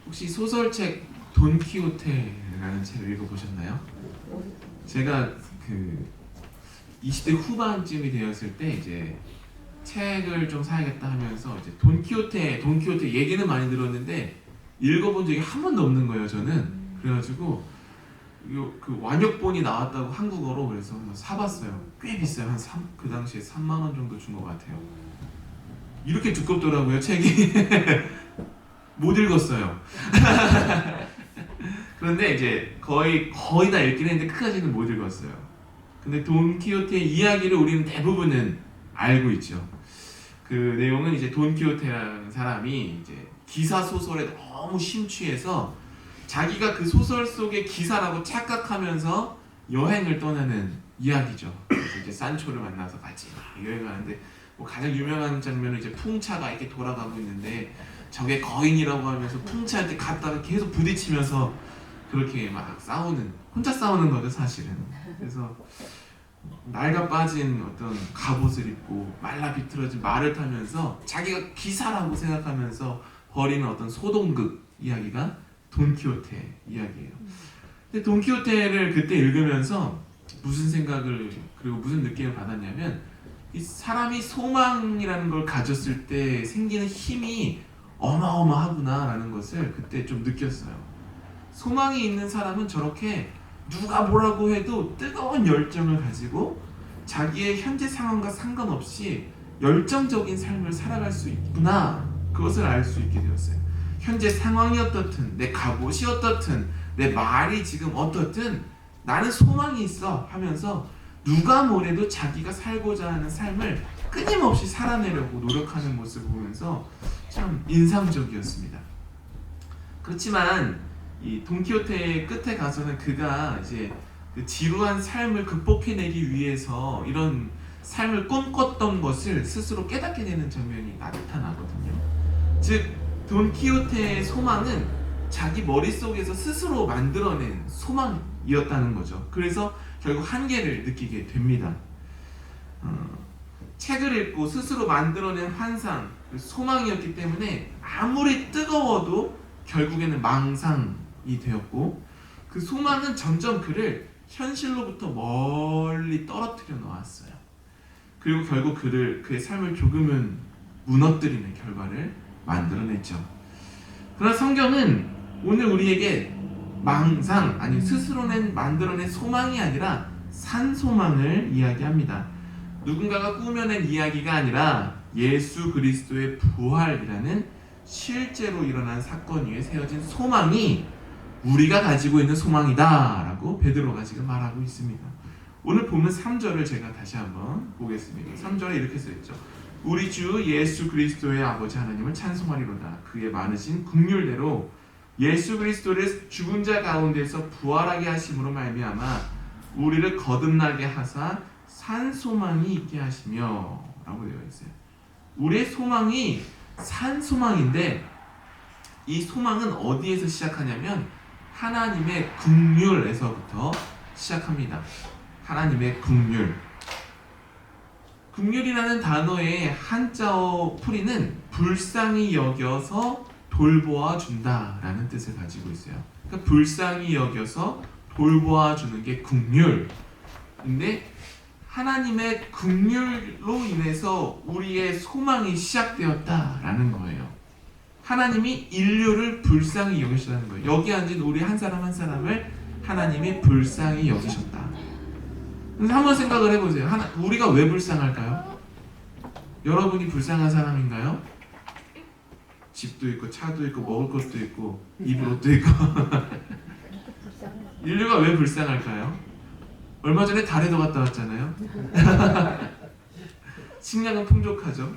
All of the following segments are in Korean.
혹시 소설책 돈키호테라는 책을 읽어보셨나요? 제가 그 20대 후반쯤이 되었을 때 이제 책을 좀 사야겠다 하면서 이제 돈키호테 얘기는 많이 들었는데 읽어본 적이 한 번도 없는 거예요, 저는. 그래가지고 그 완역본이 나왔다고 한국어로 그래서 한번 사봤어요. 꽤 비싸요. 그 당시에 3만 원 정도 준 것 같아요. 이렇게 두껍더라고요, 책이. 못 읽었어요. 그런데 이제 거의 다 읽긴 했는데 끝까지는 못 읽었어요. 근데 돈키호테의 이야기를 우리는 대부분은 알고 있죠. 그 내용은 이제 돈키호테라는 사람이 이제 기사 소설에 너무 심취해서 자기가 그 소설 속의 기사라고 착각하면서 여행을 떠나는 이야기죠. 그래서 이제 산초를 만나서 같이 여행하는데 뭐 가장 유명한 장면은 이제 풍차가 이렇게 돌아가고 있는데 저게 거인이라고 하면서 풍차한테 갔다가 계속 부딪히면서 그렇게 막 혼자 싸우는 거죠, 사실은. 그래서 낡아 빠진 어떤 갑옷을 입고 말라 비틀어진 말을 타면서 자기가 기사라고 생각하면서 벌이는 어떤 소동극 이야기가 돈키호테 이야기예요. 근데 돈키호테를 그때 읽으면서 무슨 생각을 그리고 무슨 느낌을 받았냐면 이 사람이 소망이라는 걸 가졌을 때 생기는 힘이 어마어마하구나라는 것을 그때 좀 느꼈어요. 소망이 있는 사람은 저렇게 누가 뭐라고 해도 뜨거운 열정을 가지고 자기의 현재 상황과 상관없이 열정적인 삶을 살아갈 수 있구나, 그것을 알 수 있게 되었어요. 현재 상황이 어떻든 내 갑옷이 어떻든 내 말이 지금 어떻든 나는 소망이 있어 하면서 누가 뭐래도 자기가 살고자 하는 삶을 끊임없이 살아내려고 노력하는 모습을 보면서 참 인상적이었습니다. 그렇지만 이 돈키호테의 끝에 가서는 그가 이제 그 지루한 삶을 극복해내기 위해서 이런 삶을 꿈꿨던 것을 스스로 깨닫게 되는 장면이 나타나거든요. 즉 돈키호테의 소망은 자기 머릿속에서 스스로 만들어낸 소망이었다는 거죠. 그래서 결국 한계를 느끼게 됩니다. 책을 읽고 스스로 만들어낸 환상, 소망이었기 때문에 아무리 뜨거워도 결국에는 망상이 되었고 그 소망은 점점 그를 현실로부터 멀리 떨어뜨려 놓았어요. 그리고 결국 그의 삶을 조금은 무너뜨리는 결과를 만들어냈죠. 그러나 성경은 오늘 우리에게 망상, 아니 스스로 만들어낸 소망이 아니라 산소망을 이야기합니다. 누군가가 꾸며낸 이야기가 아니라 예수 그리스도의 부활이라는 실제로 일어난 사건 위에 세워진 소망이 우리가 가지고 있는 소망이다 라고 베드로가 지금 말하고 있습니다. 오늘 보면 3절을 제가 다시 한번 보겠습니다. 3절에 이렇게 써있죠. 우리 주 예수 그리스도의 아버지 하나님을 찬송하리로다. 그의 많으신 긍휼대로 예수 그리스도를 죽은 자 가운데서 부활하게 하심으로 말미암아 우리를 거듭나게 하사 산 소망이 있게 하시며 라고 되어 있어요. 우리의 소망이 산 소망인데 이 소망은 어디에서 시작하냐면 하나님의 긍휼에서부터 시작합니다. 하나님의 긍휼. 긍휼이라는 단어의 한자어 풀이는 불쌍히 여겨서 돌보아 준다라는 뜻을 가지고 있어요. 그러니까 불쌍히 여겨서 돌보아 주는 게 긍휼. 근데 하나님의 긍휼로 인해서 우리의 소망이 시작되었다라는 거예요. 하나님이 인류를 불쌍히 여기셨다는 거예요. 여기 앉은 우리 한 사람 한 사람을 하나님이 불쌍히 여기셨다. 그래서 한번 생각을 해보세요. 우리가 왜 불쌍할까요? 여러분이 불쌍한 사람인가요? 집도 있고 차도 있고 먹을 것도 있고 입을 옷도 있고 인류가 왜 불쌍할까요? 얼마 전에 달에도 갔다 왔잖아요. 식량은 풍족하죠.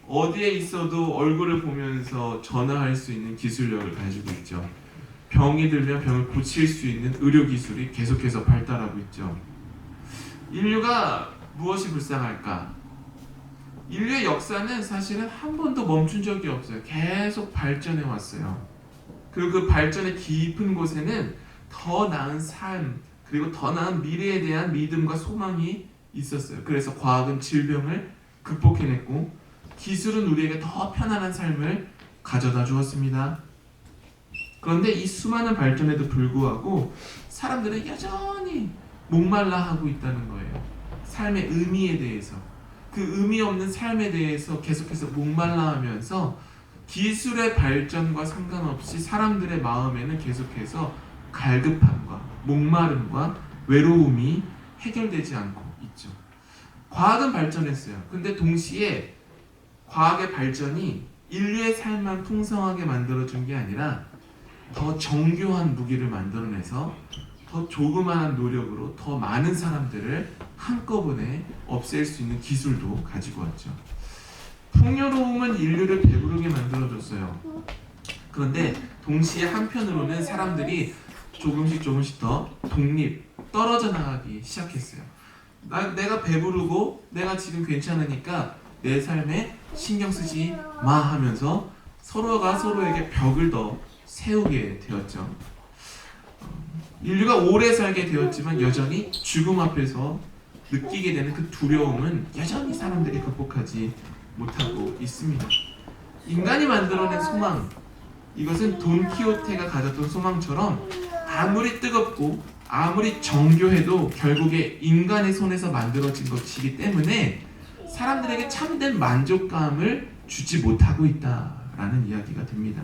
어디에 있어도 얼굴을 보면서 전화할 수 있는 기술력을 가지고 있죠. 병이 들면 병을 고칠 수 있는 의료기술이 계속해서 발달하고 있죠. 인류가 무엇이 불쌍할까? 인류의 역사는 사실은 한 번도 멈춘 적이 없어요. 계속 발전해 왔어요. 그리고 그 발전의 깊은 곳에는 더 나은 삶, 그리고 더 나은 미래에 대한 믿음과 소망이 있었어요. 그래서 과학은 질병을 극복해냈고 기술은 우리에게 더 편안한 삶을 가져다 주었습니다. 그런데 이 수많은 발전에도 불구하고 사람들은 여전히 목말라 하고 있다는 거예요. 삶의 의미에 대해서, 그 의미 없는 삶에 대해서 계속해서 목말라 하면서 기술의 발전과 상관없이 사람들의 마음에는 계속해서 갈급함과 목마름과 외로움이 해결되지 않고 있죠. 과학은 발전했어요. 근데 동시에 과학의 발전이 인류의 삶만 풍성하게 만들어준 게 아니라 더 정교한 무기를 만들어내서 더 조그마한 노력으로 더 많은 사람들을 한꺼번에 없앨 수 있는 기술도 가지고 왔죠. 풍요로움은 인류를 배부르게 만들어줬어요. 그런데 동시에 한편으로는 사람들이 조금씩 더 떨어져 나가기 시작했어요. 내가 배부르고 내가 지금 괜찮으니까 내 삶에 신경 쓰지 마 하면서 서로가 서로에게 벽을 더 세우게 되었죠. 인류가 오래 살게 되었지만 여전히 죽음 앞에서 느끼게 되는 그 두려움은 여전히 사람들이 극복하지 못하고 있습니다. 인간이 만들어낸 소망, 이것은 돈키호테가 가졌던 소망처럼 아무리 뜨겁고 아무리 정교해도 결국에 인간의 손에서 만들어진 것이기 때문에 사람들에게 참된 만족감을 주지 못하고 있다라는 이야기가 됩니다.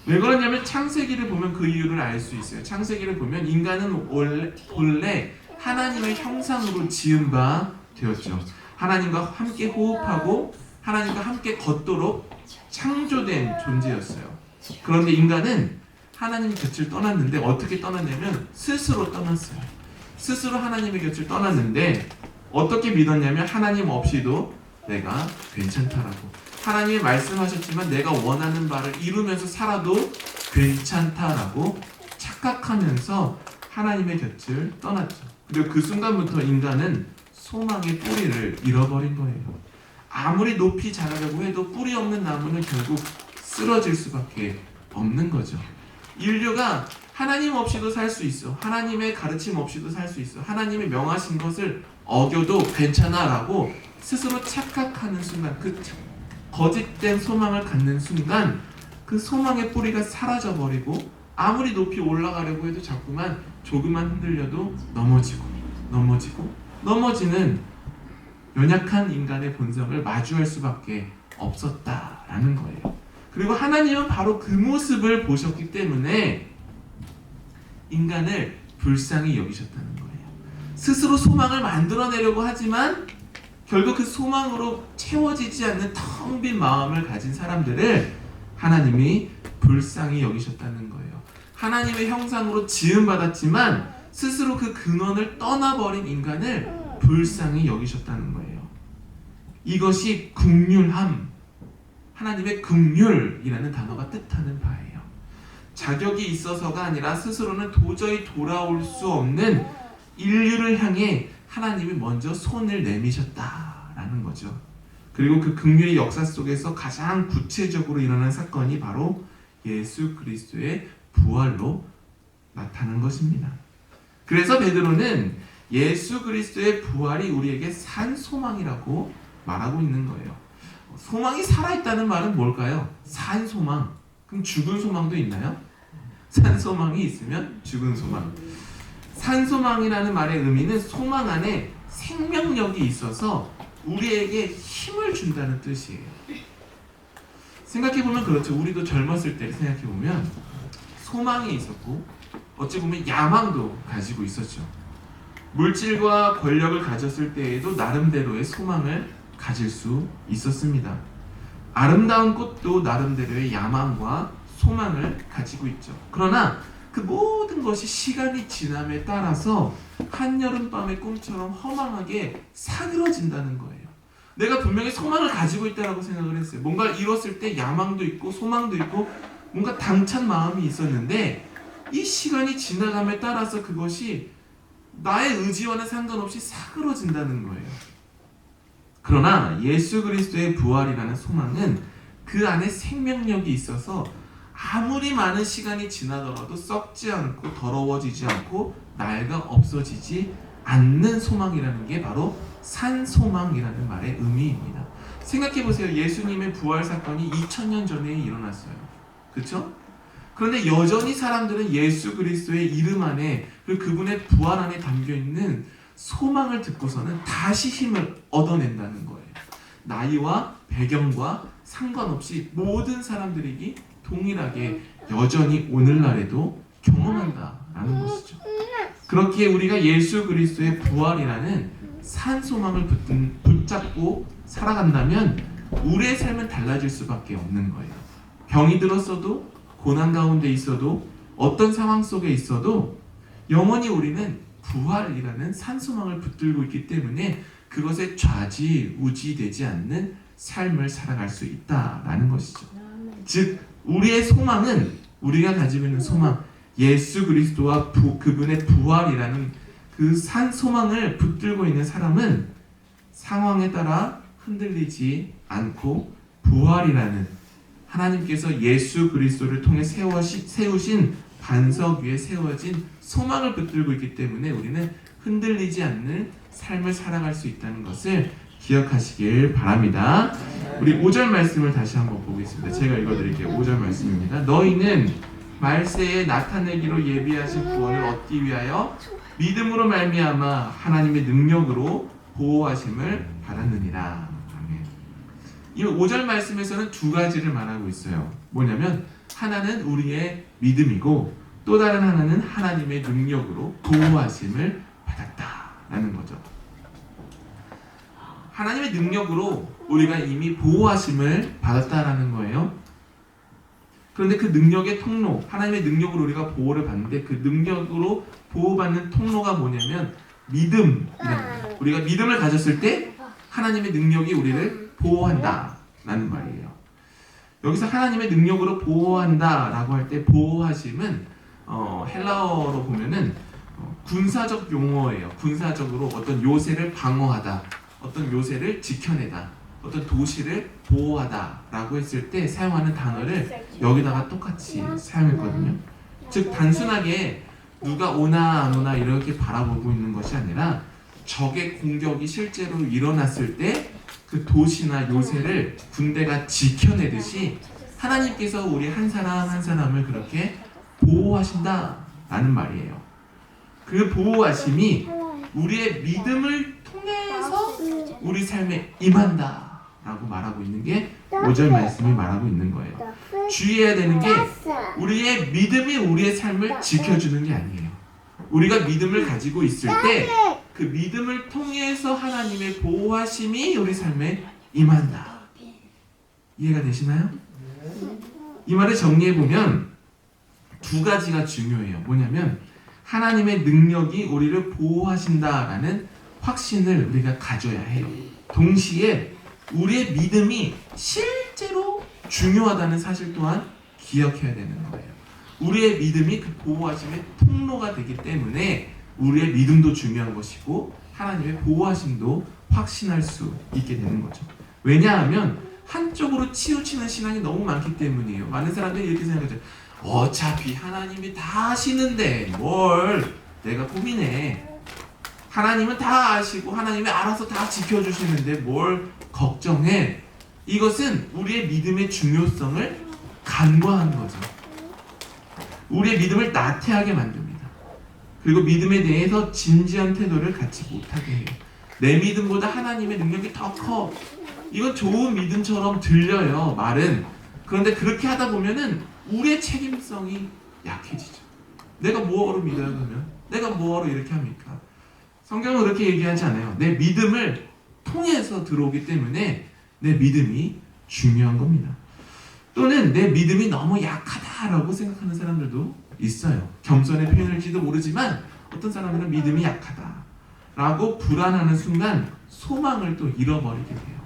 왜 그러냐면 창세기를 보면 그 이유를 알 수 있어요. 창세기를 보면 인간은 원래 하나님의 형상으로 지은 바 되었죠. 하나님과 함께 호흡하고 하나님과 함께 걷도록 창조된 존재였어요. 그런데 인간은 하나님 곁을 떠났는데 어떻게 떠났냐면 스스로 떠났어요. 스스로 하나님의 곁을 떠났는데 어떻게 믿었냐면 하나님 없이도 내가 괜찮다라고. 하나님이 말씀하셨지만 내가 원하는 바를 이루면서 살아도 괜찮다라고 착각하면서 하나님의 곁을 떠났죠. 그리고 그 순간부터 인간은 소망의 뿌리를 잃어버린 거예요. 아무리 높이 자라려고 해도 뿌리 없는 나무는 결국 쓰러질 수밖에 없는 거죠. 인류가 하나님 없이도 살 수 있어. 하나님의 가르침 없이도 살 수 있어. 하나님이 명하신 것을 어겨도 괜찮아라고 스스로 착각하는 순간, 그 거짓된 소망을 갖는 순간 그 소망의 뿌리가 사라져버리고 아무리 높이 올라가려고 해도 자꾸만 조금만 흔들려도 넘어지는 연약한 인간의 본성을 마주할 수밖에 없었다라는 거예요. 그리고 하나님은 바로 그 모습을 보셨기 때문에 인간을 불쌍히 여기셨다는 거예요. 스스로 소망을 만들어내려고 하지만 결국 그 소망으로 채워지지 않는 텅 빈 마음을 가진 사람들을 하나님이 불쌍히 여기셨다는 거예요. 하나님의 형상으로 지음받았지만 스스로 그 근원을 떠나버린 인간을 불쌍히 여기셨다는 거예요. 이것이 긍휼함, 하나님의 긍휼이라는 단어가 뜻하는 바예요. 자격이 있어서가 아니라 스스로는 도저히 돌아올 수 없는 인류를 향해 하나님이 먼저 손을 내미셨다라는 거죠. 그리고 그 긍휼의 역사 속에서 가장 구체적으로 일어난 사건이 바로 예수 그리스도의 부활로 나타난 것입니다. 그래서 베드로는 예수 그리스도의 부활이 우리에게 산 소망이라고 말하고 있는 거예요. 소망이 살아있다는 말은 뭘까요? 산 소망. 그럼 죽은 소망도 있나요? 산 소망이 있으면 죽은 소망. 산 소망이라는 말의 의미는 소망 안에 생명력이 있어서 우리에게 힘을 준다는 뜻이에요. 생각해보면 그렇죠. 우리도 젊었을 때 생각해보면 소망이 있었고 어찌 보면 야망도 가지고 있었죠. 물질과 권력을 가졌을 때에도 나름대로의 소망을 가질 수 있었습니다. 아름다운 꽃도 나름대로의 야망과 소망을 가지고 있죠. 그러나 그 모든 것이 시간이 지남에 따라서 한여름밤의 꿈처럼 허망하게 사그러진다는 거예요. 내가 분명히 소망을 가지고 있다고 생각을 했어요. 뭔가를 이뤘을 때 야망도 있고 소망도 있고 뭔가 당찬 마음이 있었는데 이 시간이 지나감에 따라서 그것이 나의 의지와는 상관없이 사그러진다는 거예요. 그러나 예수 그리스도의 부활이라는 소망은 그 안에 생명력이 있어서 아무리 많은 시간이 지나더라도 썩지 않고 더러워지지 않고 낡아 없어지지 않는 소망이라는 게 바로 산소망이라는 말의 의미입니다. 생각해보세요. 예수님의 부활 사건이 2000년 전에 일어났어요. 그렇죠? 그런데 여전히 사람들은 예수 그리스도의 이름 안에 그리고 그분의 부활 안에 담겨있는 소망을 듣고서는 다시 힘을 얻어낸다는 거예요. 나이와 배경과 상관없이 모든 사람들이 동일하게 여전히 오늘날에도 경험한다라는 것이죠. 그렇기에 우리가 예수 그리스도의 부활이라는 산 소망을 붙잡고 살아간다면 우리의 삶은 달라질 수밖에 없는 거예요. 병이 들었어도 고난 가운데 있어도 어떤 상황 속에 있어도 영원히 우리는 부활이라는 산 소망을 붙들고 있기 때문에 그것에 좌지우지되지 않는 삶을 살아갈 수 있다라는 것이죠. 즉 우리의 소망은 우리가 가지고 있는 소망 예수 그리스도와 그분의 부활이라는 그 산 소망을 붙들고 있는 사람은 상황에 따라 흔들리지 않고 부활이라는 하나님께서 예수 그리스도를 통해 세우신 반석 위에 세워진 소망을 붙들고 있기 때문에 우리는 흔들리지 않는 삶을 살아갈 수 있다는 것을 기억하시길 바랍니다. 우리 5절 말씀을 다시 한번 보겠습니다. 제가 읽어드릴게요. 5절 말씀입니다. 너희는 말세에 나타내기로 예비하신 구원을 얻기 위하여 믿음으로 말미암아 하나님의 능력으로 보호하심을 받았느니라. 아멘. 이 5절 말씀에서는 두 가지를 말하고 있어요. 뭐냐면 하나는 우리의 믿음이고 또 다른 하나는 하나님의 능력으로 보호하심을 받았다라는 거죠. 하나님의 능력으로 우리가 이미 보호하심을 받았다라는 거예요. 그런데 그 능력의 통로, 하나님의 능력으로 우리가 보호를 받는데 그 능력으로 보호받는 통로가 뭐냐면 믿음이라는 거예요. 우리가 믿음을 가졌을 때 하나님의 능력이 우리를 보호한다라는 말이에요. 여기서 하나님의 능력으로 보호한다라고 할 때 보호하심은 헬라어로 보면은 군사적 용어예요. 군사적으로 어떤 요새를 방어하다, 어떤 요새를 지켜내다, 어떤 도시를 보호하다라고 했을 때 사용하는 단어를 여기다가 똑같이 사용했거든요. 즉 단순하게 누가 오나 안 오나 이렇게 바라보고 있는 것이 아니라 적의 공격이 실제로 일어났을 때 그 도시나 요새를 군대가 지켜내듯이 하나님께서 우리 한 사람 한 사람을 그렇게 보호하신다라는 말이에요. 그 보호하심이 우리의 믿음을 통해서 우리 삶에 임한다라고 말하고 있는 게 5절 말씀이 말하고 있는 거예요. 주의해야 되는 게 우리의 믿음이 우리의 삶을 지켜주는 게 아니에요. 우리가 믿음을 가지고 있을 때 그 믿음을 통해서 하나님의 보호하심이 우리 삶에 임한다. 이해가 되시나요? 이 말을 정리해보면 두 가지가 중요해요. 뭐냐면 하나님의 능력이 우리를 보호하신다라는 확신을 우리가 가져야 해요. 동시에 우리의 믿음이 실제로 중요하다는 사실 또한 기억해야 되는 거예요. 우리의 믿음이 그 보호하심의 통로가 되기 때문에 우리의 믿음도 중요한 것이고 하나님의 보호하심도 확신할 수 있게 되는 거죠. 왜냐하면 한쪽으로 치우치는 신앙이 너무 많기 때문이에요. 많은 사람들이 이렇게 생각하죠. 어차피 하나님이 다 아시는데 뭘 내가 고민해. 하나님은 다 아시고 하나님이 알아서 다 지켜주시는데 뭘 걱정해. 이것은 우리의 믿음의 중요성을 간과한 거죠. 우리의 믿음을 나태하게 만듭니다. 그리고 믿음에 대해서 진지한 태도를 갖지 못하게 해요. 내 믿음보다 하나님의 능력이 더 커. 이건 좋은 믿음처럼 들려요, 말은. 그런데 그렇게 하다 보면은 우리의 책임성이 약해지죠. 내가 뭐하러 믿어요, 그러면? 내가 뭐하러 이렇게 합니까? 성경은 그렇게 얘기하지 않아요. 내 믿음을 통해서 들어오기 때문에 내 믿음이 중요한 겁니다. 또는 내 믿음이 너무 약하다라고 생각하는 사람들도 있어요. 겸손의 표현일지도 모르지만 어떤 사람들은 믿음이 약하다라고 불안하는 순간 소망을 또 잃어버리게 돼요.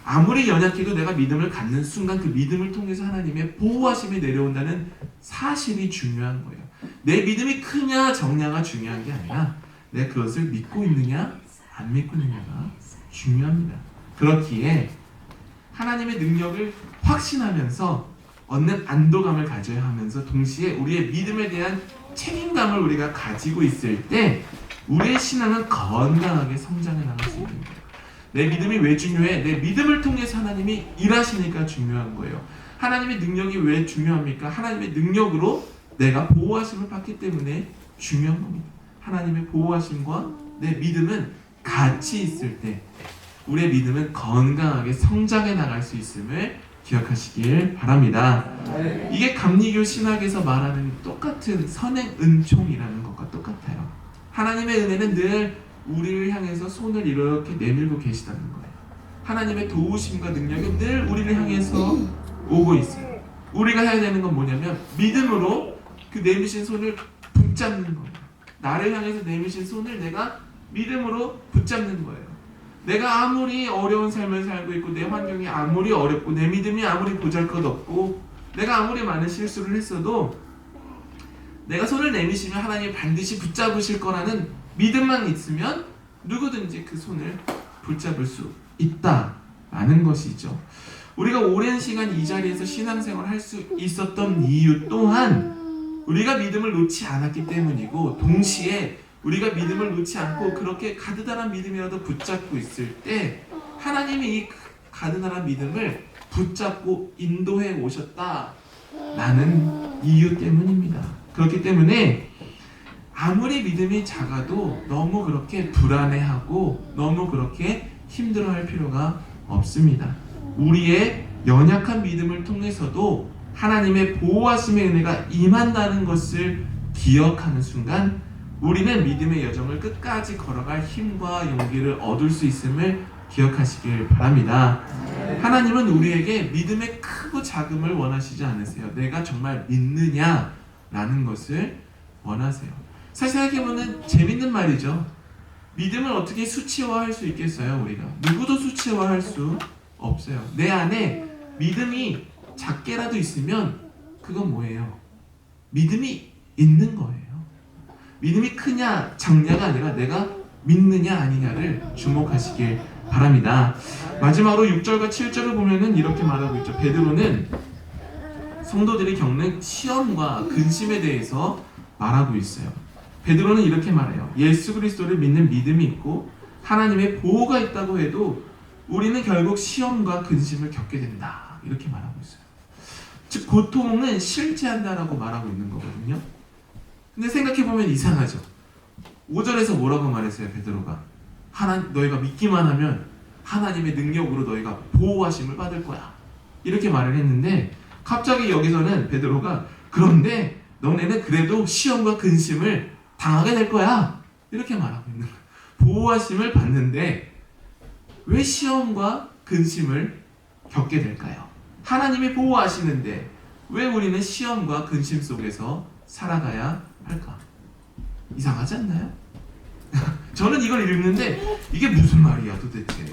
아무리 연약해도 내가 믿음을 갖는 순간 그 믿음을 통해서 하나님의 보호하심이 내려온다는 사실이 중요한 거예요. 내 믿음이 크냐 적냐가 중요한 게 아니라 내가 그것을 믿고 있느냐 안 믿고 있느냐가 중요합니다. 그렇기에 하나님의 능력을 확신하면서 얻는 안도감을 가져야 하면서 동시에 우리의 믿음에 대한 책임감을 우리가 가지고 있을 때 우리의 신앙은 건강하게 성장해 나갈 수 있는 거예요. 내 믿음이 왜 중요해? 내 믿음을 통해서 하나님이 일하시니까 중요한 거예요. 하나님의 능력이 왜 중요합니까? 하나님의 능력으로 내가 보호하심을 받기 때문에 중요한 겁니다. 하나님의 보호하심과 내 믿음은 같이 있을 때 우리의 믿음은 건강하게 성장해 나갈 수 있음을 기억하시길 바랍니다. 이게 감리교 신학에서 말하는 똑같은 선행 은총이라는 것과 똑같아요. 하나님의 은혜는 늘 우리를 향해서 손을 이렇게 내밀고 계시다는 거예요. 하나님의 도우심과 능력이 늘 우리를 향해서 오고 있어요. 우리가 해야 되는 건 뭐냐면 믿음으로 그 내미신 손을 붙잡는 거예요. 나를 향해서 내미신 손을 내가 믿음으로 붙잡는 거예요. 내가 아무리 어려운 삶을 살고 있고 내 환경이 아무리 어렵고 내 믿음이 아무리 보잘것없고 내가 아무리 많은 실수를 했어도 내가 손을 내미시면 하나님이 반드시 붙잡으실 거라는 믿음만 있으면 누구든지 그 손을 붙잡을 수 있다라는 것이죠. 우리가 오랜 시간 이 자리에서 신앙생활을 할 수 있었던 이유 또한 우리가 믿음을 놓지 않았기 때문이고 동시에 우리가 믿음을 놓지 않고 그렇게 가느다란 믿음이라도 붙잡고 있을 때 하나님이 이 가느다란 믿음을 붙잡고 인도해 오셨다라는 이유 때문입니다. 그렇기 때문에 아무리 믿음이 작아도 너무 그렇게 불안해하고 너무 그렇게 힘들어할 필요가 없습니다. 우리의 연약한 믿음을 통해서도 하나님의 보호하심의 은혜가 임한다는 것을 기억하는 순간 우리는 믿음의 여정을 끝까지 걸어갈 힘과 용기를 얻을 수 있음을 기억하시길 바랍니다. 하나님은 우리에게 믿음의 크고 작음을 원하시지 않으세요. 내가 정말 믿느냐라는 것을 원하세요. 사실 생각해보면 재밌는 말이죠. 믿음을 어떻게 수치화할 수 있겠어요? 우리가 누구도 수치화할 수 없어요. 내 안에 믿음이 작게라도 있으면 그건 뭐예요? 믿음이 있는 거예요. 믿음이 크냐 작냐가 아니라 내가 믿느냐 아니냐를 주목하시길 바랍니다. 마지막으로 6절과 7절을 보면은 이렇게 말하고 있죠. 베드로는 성도들이 겪는 시험과 근심에 대해서 말하고 있어요. 베드로는 이렇게 말해요. 예수 그리스도를 믿는 믿음이 있고 하나님의 보호가 있다고 해도 우리는 결국 시험과 근심을 겪게 된다. 이렇게 말하고 있어요. 즉 고통은 실제한다라고 말하고 있는 거거든요. 근데 생각해보면 이상하죠. 5절에서 뭐라고 말했어요? 베드로가 너희가 믿기만 하면 하나님의 능력으로 너희가 보호하심을 받을 거야 이렇게 말을 했는데 갑자기 여기서는 베드로가 그런데 너네는 그래도 시험과 근심을 당하게 될 거야 이렇게 말하고 있는 거야. 보호하심을 받는데 왜 시험과 근심을 겪게 될까요? 하나님이 보호하시는데 왜 우리는 시험과 근심 속에서 살아가야 할까? 이상하지 않나요? 저는 이걸 읽는데 이게 무슨 말이야 도대체.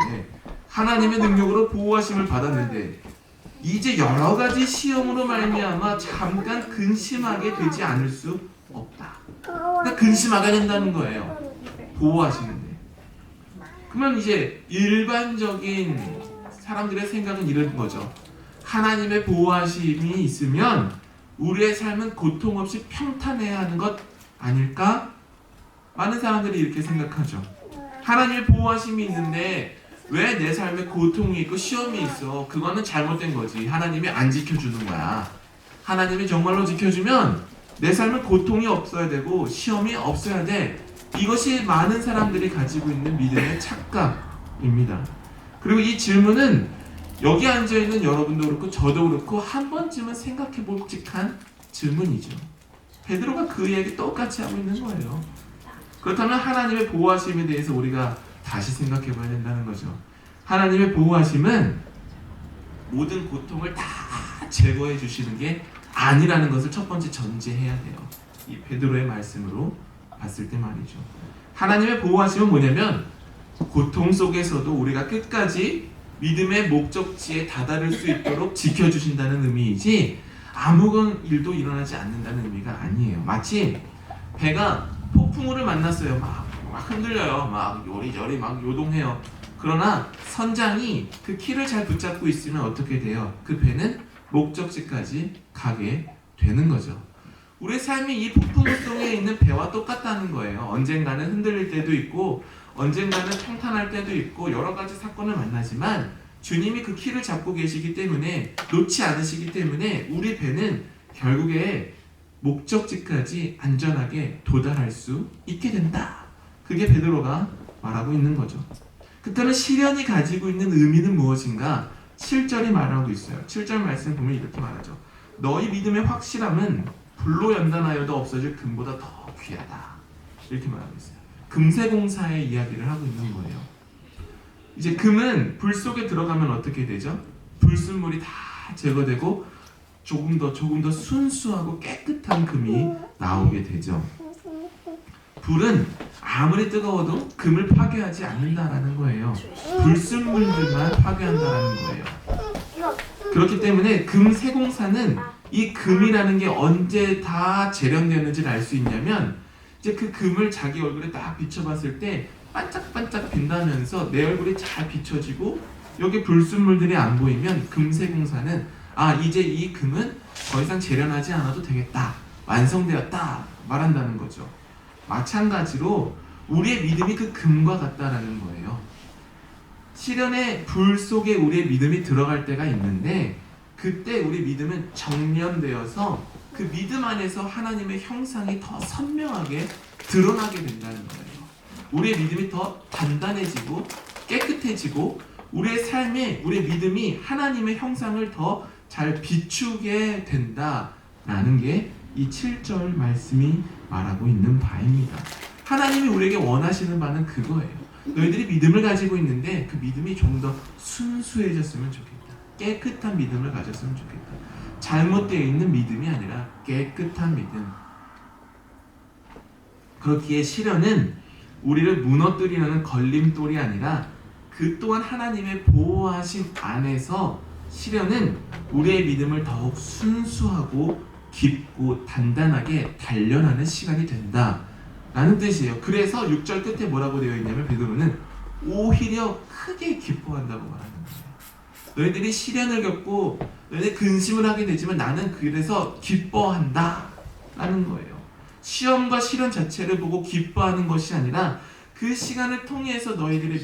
하나님의 능력으로 보호하심을 받았는데 이제 여러 가지 시험으로 말미암아 잠깐 근심하게 되지 않을 수 없다. 그러니까 근심하게 된다는 거예요. 보호하시는데. 그러면 이제 일반적인 사람들의 생각은 이런 거죠. 하나님의 보호하심이 있으면 우리의 삶은 고통 없이 평탄해야 하는 것 아닐까? 많은 사람들이 이렇게 생각하죠. 하나님의 보호하심이 있는데 왜 내 삶에 고통이 있고 시험이 있어? 그거는 잘못된 거지. 하나님이 안 지켜주는 거야. 하나님이 정말로 지켜주면 내 삶은 고통이 없어야 되고 시험이 없어야 돼. 이것이 많은 사람들이 가지고 있는 믿음의 착각입니다. 그리고 이 질문은 여기 앉아있는 여러분도 그렇고 저도 그렇고 한 번쯤은 생각해 볼 직한 질문이죠. 베드로가 그 이야기 똑같이 하고 있는 거예요. 그렇다면 하나님의 보호하심에 대해서 우리가 다시 생각해 봐야 된다는 거죠. 하나님의 보호하심은 모든 고통을 다 제거해 주시는 게 아니라는 것을 첫 번째 전제해야 돼요. 이 베드로의 말씀으로 봤을 때 말이죠. 하나님의 보호하심은 뭐냐면 고통 속에서도 우리가 끝까지 믿음의 목적지에 다다를 수 있도록 지켜주신다는 의미이지 아무런 일도 일어나지 않는다는 의미가 아니에요. 마치 배가 폭풍우를 만났어요. 막 흔들려요. 막 요리저리 막 요동해요. 그러나 선장이 그 키를 잘 붙잡고 있으면 어떻게 돼요? 그 배는 목적지까지 가게 되는 거죠. 우리의 삶이 이 폭풍우 속에 있는 배와 똑같다는 거예요. 언젠가는 흔들릴 때도 있고 언젠가는 평탄할 때도 있고 여러 가지 사건을 만나지만 주님이 그 키를 잡고 계시기 때문에, 놓지 않으시기 때문에 우리 배는 결국에 목적지까지 안전하게 도달할 수 있게 된다. 그게 베드로가 말하고 있는 거죠. 그렇다면 시련이 가지고 있는 의미는 무엇인가? 7절이 말하고 있어요. 7절 말씀 보면 이렇게 말하죠. 너희 믿음의 확실함은 불로 연단하여도 없어질 금보다 더 귀하다. 이렇게 말하고 있어요. 금세공사의 이야기를 하고 있는 거예요. 이제 금은 불 속에 들어가면 어떻게 되죠? 불순물이 다 제거되고 조금 더 순수하고 깨끗한 금이 나오게 되죠. 불은 아무리 뜨거워도 금을 파괴하지 않는다라는 거예요. 불순물들만 파괴한다라는 거예요. 그렇기 때문에 금세공사는 이 금이라는 게 언제 다 재련되는지를 알 수 있냐면, 이제 그 금을 자기 얼굴에 딱 비춰봤을 때 반짝반짝 빛나면서 내 얼굴이 잘 비춰지고 여기 불순물들이 안 보이면 금세공사는 이제 이 금은 더 이상 재련하지 않아도 되겠다, 완성되었다 말한다는 거죠. 마찬가지로 우리의 믿음이 그 금과 같다라는 거예요. 시련의 불 속에 우리의 믿음이 들어갈 때가 있는데, 그때 우리 믿음은 정련되어서 그 믿음 안에서 하나님의 형상이 더 선명하게 드러나게 된다는 거예요. 우리의 믿음이 더 단단해지고 깨끗해지고 우리의 삶에 우리의 믿음이 하나님의 형상을 더 잘 비추게 된다라는 게 이 7절 말씀이 말하고 있는 바입니다. 하나님이 우리에게 원하시는 바는 그거예요. 너희들이 믿음을 가지고 있는데 그 믿음이 좀 더 순수해졌으면 좋겠다. 깨끗한 믿음을 가졌으면 좋겠다. 잘못되어 있는 믿음이 아니라 깨끗한 믿음. 그렇기에 시련은 우리를 무너뜨리려는 걸림돌이 아니라 그 또한 하나님의 보호하심 안에서 시련은 우리의 믿음을 더욱 순수하고 깊고 단단하게 단련하는 시간이 된다라는 뜻이에요. 그래서 6절 끝에 뭐라고 되어 있냐면 베드로는 오히려 크게 기뻐한다고 말하는 거예요. 너희들이 시련을 겪고 너희들이 근심을 하게 되지만 나는 그래서 기뻐한다 라는 거예요. 시험과 시련 자체를 보고 기뻐하는 것이 아니라 그 시간을 통해서 너희들의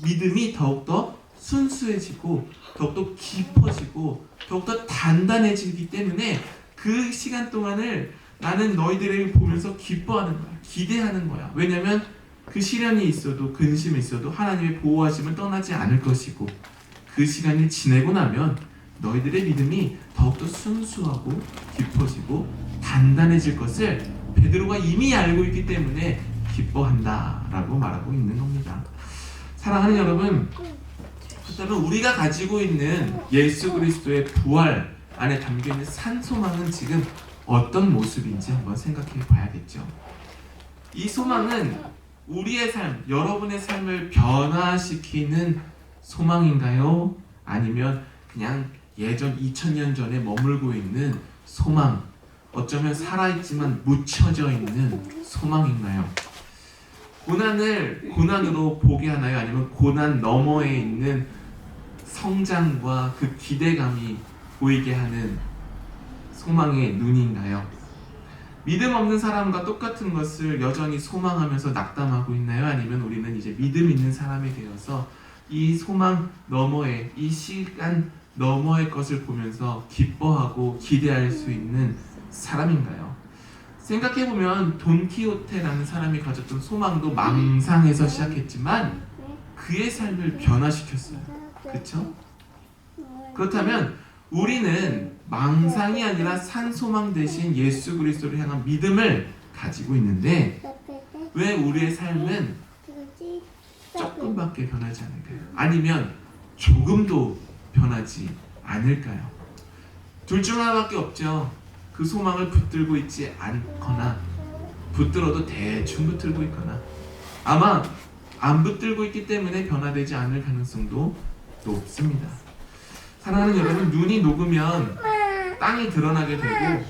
믿음이 더욱더 순수해지고 더욱더 깊어지고 더욱더 단단해지기 때문에 그 시간 동안을 나는 너희들을 보면서 기뻐하는 거야. 기대하는 거야. 왜냐하면 그 시련이 있어도 근심이 있어도 하나님의 보호하심은 떠나지 않을 것이고, 그 시간이 지내고 나면 너희들의 믿음이 더욱더 순수하고 깊어지고 단단해질 것을 베드로가 이미 알고 있기 때문에 기뻐한다라고 말하고 있는 겁니다. 사랑하는 여러분, 그렇다면 우리가 가지고 있는 예수 그리스도의 부활 안에 담겨있는 산소망은 지금 어떤 모습인지 한번 생각해 봐야겠죠. 이 소망은 우리의 삶, 여러분의 삶을 변화시키는 소망인가요? 아니면 그냥 예전 2000년 전에 머물고 있는 소망, 어쩌면 살아있지만 묻혀져 있는 소망인가요? 고난을 고난으로 보게 하나요? 아니면 고난 너머에 있는 성장과 그 기대감이 보이게 하는 소망의 눈인가요? 믿음 없는 사람과 똑같은 것을 여전히 소망하면서 낙담하고 있나요? 아니면 우리는 이제 믿음 있는 사람이 되어서 이 소망 너머에, 이 시간 너머의 것을 보면서 기뻐하고 기대할 수 있는 사람인가요? 생각해보면 돈키호테라는 사람이 가졌던 소망도 망상에서 시작했지만 그의 삶을 변화시켰어요. 그렇죠? 그렇다면 우리는 망상이 아니라 산소망 대신 예수 그리스도를 향한 믿음을 가지고 있는데 왜 우리의 삶은 조금밖에 변하지 않을까요? 아니면 조금도 변하지 않을까요? 둘 중 하나밖에 없죠. 그 소망을 붙들고 있지 않거나 붙들어도 대충 붙들고 있거나 아마 안 붙들고 있기 때문에 변화되지 않을 가능성도 높습니다. 사랑하는 여러분, 눈이 녹으면 땅이 드러나게 되고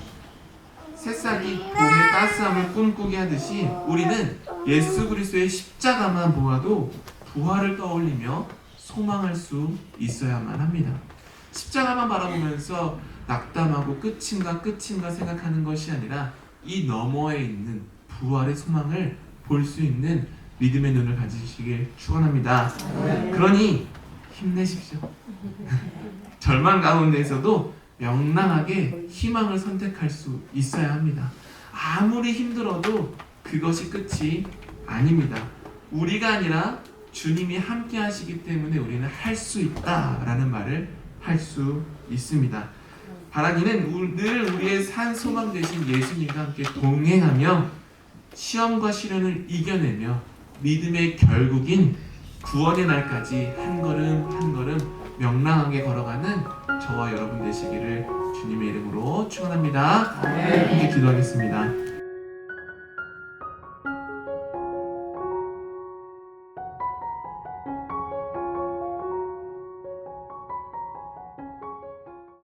새싹이 봄의 따스함을 꿈꾸게 하듯이 우리는 예수 그리스도의 십자가만 보아도 부활을 떠올리며 소망할 수 있어야만 합니다. 십자가만 바라보면서 낙담하고 끝인가 생각하는 것이 아니라 이 너머에 있는 부활의 소망을 볼 수 있는 믿음의 눈을 가지시길 축원합니다. 그러니 힘내십시오. 절망 가운데에서도 명랑하게 희망을 선택할 수 있어야 합니다. 아무리 힘들어도 그것이 끝이 아닙니다. 우리가 아니라 주님이 함께 하시기 때문에 우리는 할 수 있다라는 말을 할 수 있습니다. 바라기는 늘 우리의 산 소망 되신 예수님과 함께 동행하며 시험과 시련을 이겨내며 믿음의 결국인 구원의 날까지 한 걸음 한 걸음 명랑하게 걸어가는 저와 여러분 되시기를 주님의 이름으로 축원합니다. 함께 기도하겠습니다.